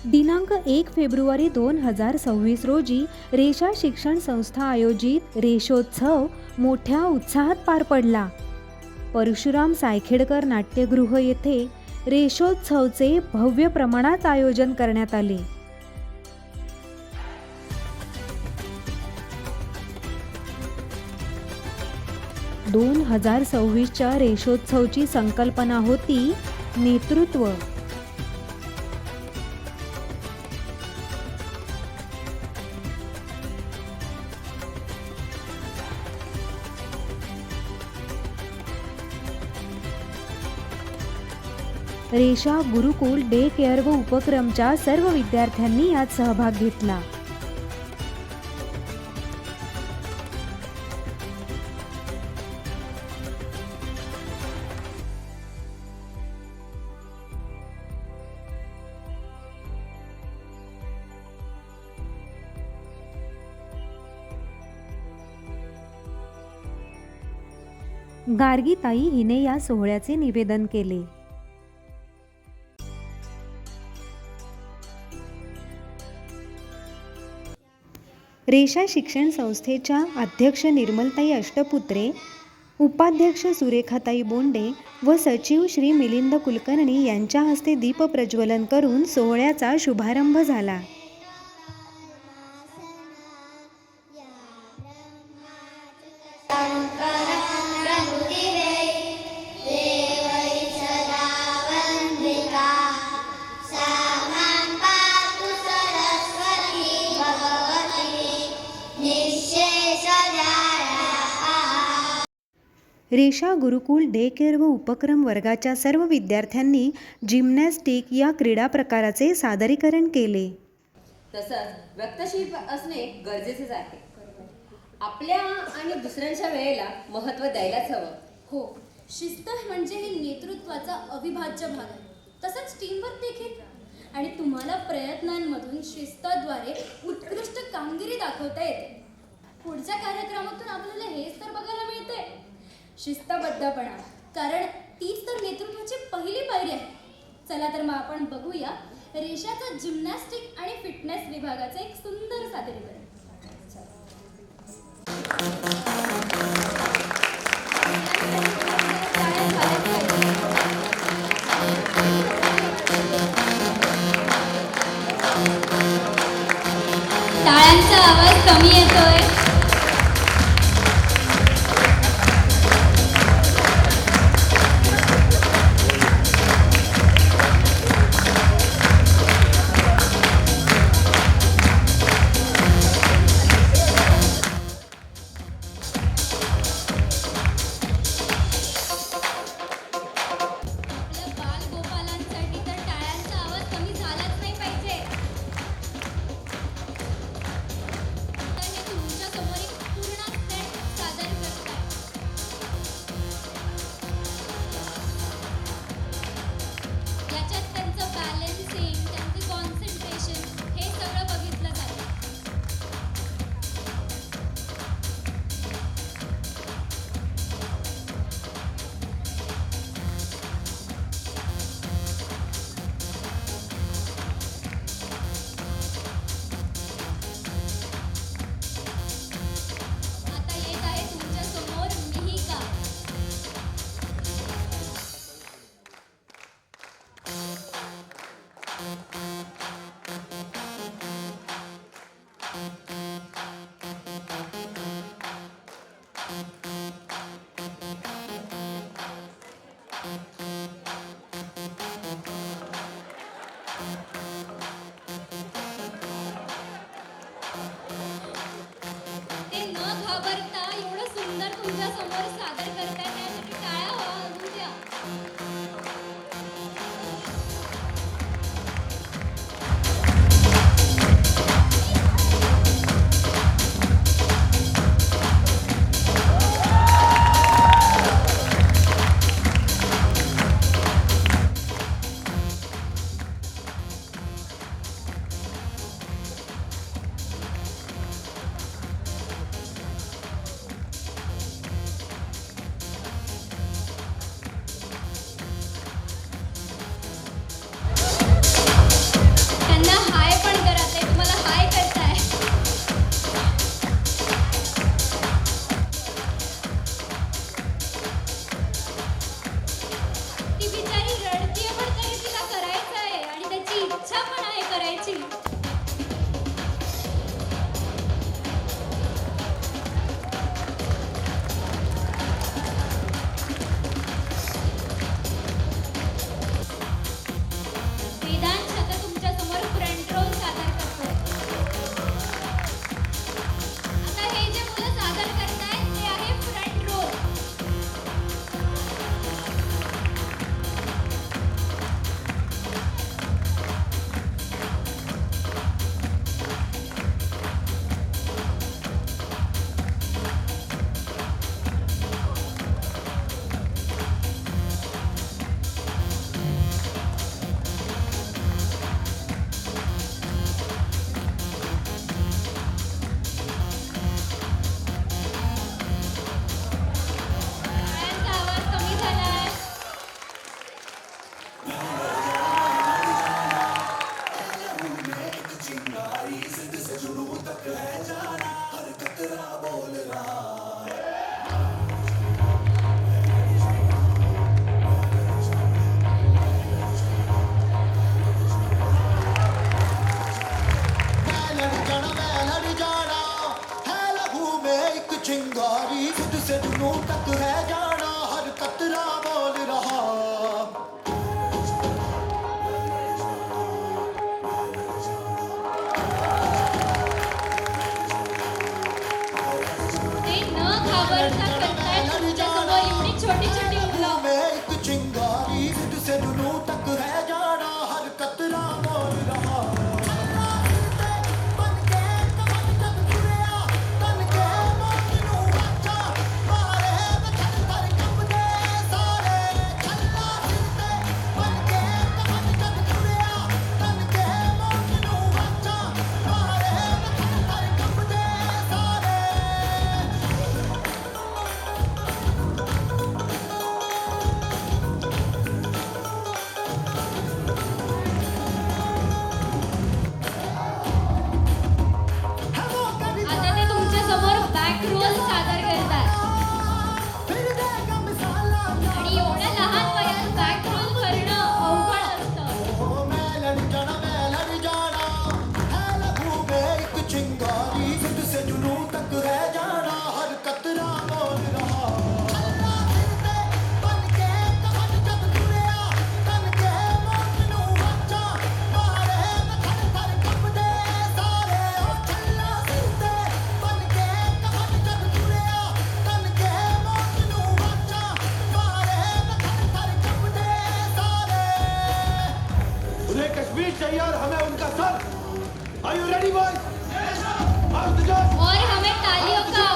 दिनांक 1 फेब्रुवारी 2026 रोजी रेषा शिक्षण संस्था आयोजित रेषोत्सव मोठ्या उत्साहात पार पडला. परशुराम सायखेडकर नाट्यगृह येथे रेषोत्सवचे भव्य प्रमाणात आयोजन करण्यात आले. दोन 2026च्या रेषोत्सवची संकल्पना होती नेतृत्व. रेषा गुरुकुल डे केअर व उपक्रमच्या सर्व विद्यार्थ्यांनी यात सहभाग घेतला. गार्गीताई हिने या सोहळ्याचे निवेदन केले. रेषा शिक्षण संस्थेच्या अध्यक्ष निर्मलताई अष्टपुत्रे, उपाध्यक्ष सुरेखाताई बोंडे व सचिव श्री मिलिंद कुलकर्णी यांच्या हस्ते दीप प्रज्वलन करून सोहळ्याचा शुभारंभ झाला. रेषा गुरुकुल डे केअर व उपक्रम वर्गाच्या सर्व विद्यार्थ्यांनी जिम्नॅस्टिक या क्रीडा प्रकाराचे सादरीकरण केले. तसंच व्यक्तिशील असणे गरजेचेच आहे. आपल्या आणि दुसऱ्यांच्या वेळेला महत्त्व द्यायलाच हवं. हो, शिस्त म्हणजे हे नेतृत्वाचा अविभाज्य भाग आहे. तसंच टीमवर्क देखील. आणि तुम्हाला प्रयत्नांमधून शिस्तद्वारे उत्कृष्ट कामगिरी दाखवता येते. पुढच्या कार्यक्रमातून आपल्याला हेच तर बघायला मिळते, शिस्तबद्धपणा. कारण तीच तर नेतृत्वाची पहिली पायरी आहे. चला तर मग आपण बघूया रेषाचा जिम्नॅस्टिक आणि फिटनेस विभागाचे एक सुंदर सादरीकरण. टाळ्यांचा आवाज कमी येतोय. इच्छा पण आहे करायची. वेदांश आता तुमच्या समोर फ्रंट रोल सादर करतोय. आता हे जे मुलं सादर करतायत ते आहे फ्रंट रोल. टाळ्यांचा आवाज कमी झालाय. मैं लड़ जाना है लहू में एक चिंगारी खुद से जुनूं तक है जाना हर कतरा बोल रहा ते न घाबरता करतायत तुमच्या समोर एवढी छोटी छोटी मुलं. में एक चिंगारी खुद से जुनूं तक है जाना हर कतरा बोल रहा बन के कमर जब तुरया तन के मौत नू बचा मारे बचन कर कंबदे सारे छल्ला सिरते बन के कमर जब तुरया तन के मौत नू बचा मारे बचन कर कंबदे सारे आता ते तुमच्या समोर बॅक रोल सादर करतात. आणि एवढ्या लहान वयात बॅक रोल करणं अवघड असतं. मैं लड़ जाना है लहू में एक चिंगारी खुद से जुनूं तक है जाना हर कतरा बोल रहा अल्लाह सिरते बन के कमर जब तुरया तन के मौत नू बचा मारे बचन कर कंबदे सारे ओ छल्ला सिरते बन के कमर जब तुरया तन के मौत नू बचा मारे बचन कर कंबदे सारे उन्हें कश्मीर चाहिए और हमें उनका sir. Are you ready, boys? Yes, sir. और हमें तालियों का